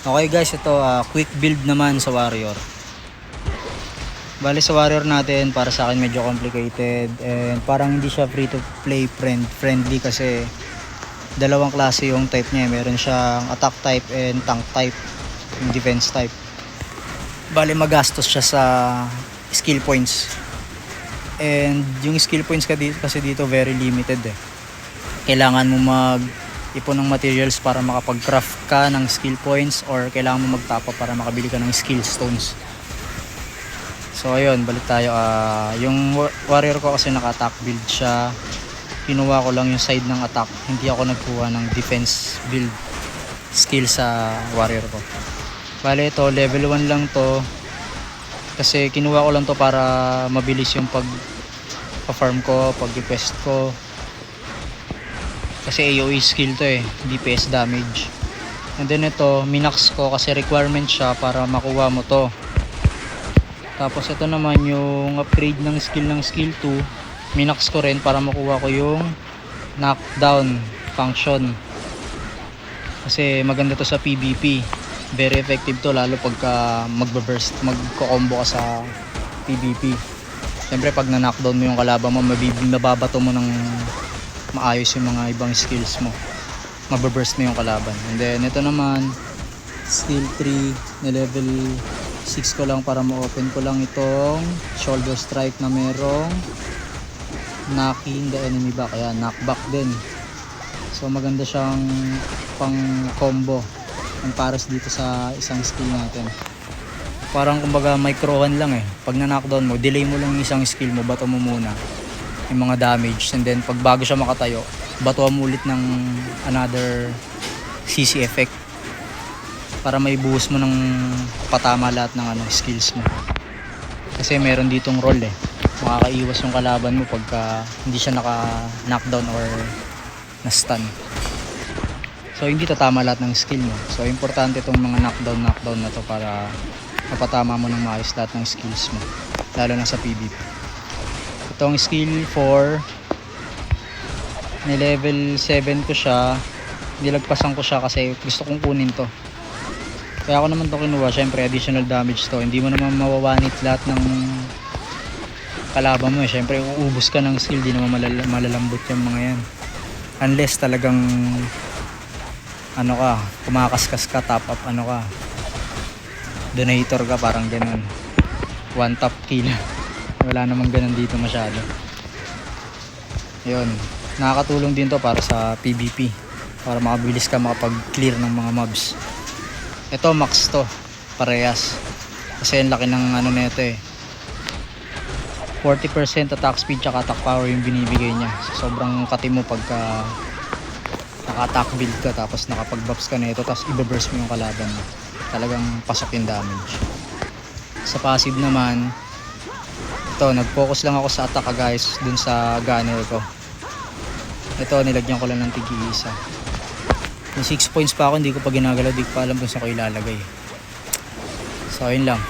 Okay guys, ito quick build naman sa warrior. Bali sa warrior natin, para sa akin medyo complicated and parang hindi siya free to play friendly kasi dalawang klase yung type niya. Meron siyang attack type and tank type, yung defense type. Bali magastos siya sa skill points. And yung skill points kasi dito very limited eh. Kailangan mo ipon ng materials para makapag-craft ka ng skill points or kailangan mo magtapa para makabili ka ng skill stones. So ayun, balik tayo. Yung warrior ko kasi naka-attack build siya. Kinuha ko lang yung side ng attack. Hindi ako nagkuha ng defense build skill sa warrior ko. Bale ito, level 1 lang to. Kasi kinuha ko lang to para mabilis yung pag-farm ko, pag-request ko. Kasi AoE skill to eh, DPS damage. And then ito, minax ko kasi requirement siya para makuha mo to. Tapos ito naman yung upgrade ng skill 2, minax ko rin para makuha ko yung knockdown function. Kasi maganda to sa PvP. Very effective to lalo pagka magbo-burst, magko-combo ka sa PvP. Siyempre pag na-knockdown mo yung kalaban mo, mababato mo ng maayos yung mga ibang skills mo, mababurst mo yung kalaban. And then ito naman skill 3 na level 6 ko lang para ma-open ko lang itong shoulder strike na merong knocking the enemy back, kaya knockback din. So maganda siyang pang combo ang pares dito sa isang skill natin. Parang kumbaga microhan lang eh. Pag na-knockdown mo, delay mo lang yung isang skill mo, bato mo muna yung mga damage, and then pag bago siya makatayo, batuan mo ulit ng another CC effect para may buhos mo ng patama lahat ng skills mo. Kasi meron ditong roll eh, makakaiwas yung kalaban mo pagka hindi siya naka knockdown or na stun. So hindi tatama lahat ng skill mo. So importante itong mga knockdown na to para mapatama mo ng maayos lahat ng skills mo, lalo na sa PvP. Itong skill 4 ni level 7 ko siya, nilagpasan ko siya kasi gusto kong kunin to. Kaya ako naman to kinuha. Syempre additional damage to, hindi mo naman mawawanit lahat ng kalaban mo eh. Syempre uubos ka ng skill, di naman malalambot yung mga yan unless talagang kumakaskas ka, top up donator ka, parang ganun, one top kill. Wala namang ganun dito masyado. Yun, nakakatulong din to para sa PvP, para makabilis ka makapag-clear ng mga mobs. Ito max to, parehas. Kasi ang laki ng nito eh. 40% attack speed tsaka attack power yung binibigay niya. So, sobrang kati mo pagka naka-attack build ka tapos nakapag-buffs ka na ito tapos i-burst mo yung kalaban mo. Talagang pasok yung damage. Sa passive naman, ito, nag-focus lang ako sa attack guys, dun sa gunner ko. Ito, nilagyan ko lang ng tigi-isa. May 6 points pa ako, hindi ko pa ginagalaw, di ko pa alam kung saan ko ilalagay. So, ayun lang.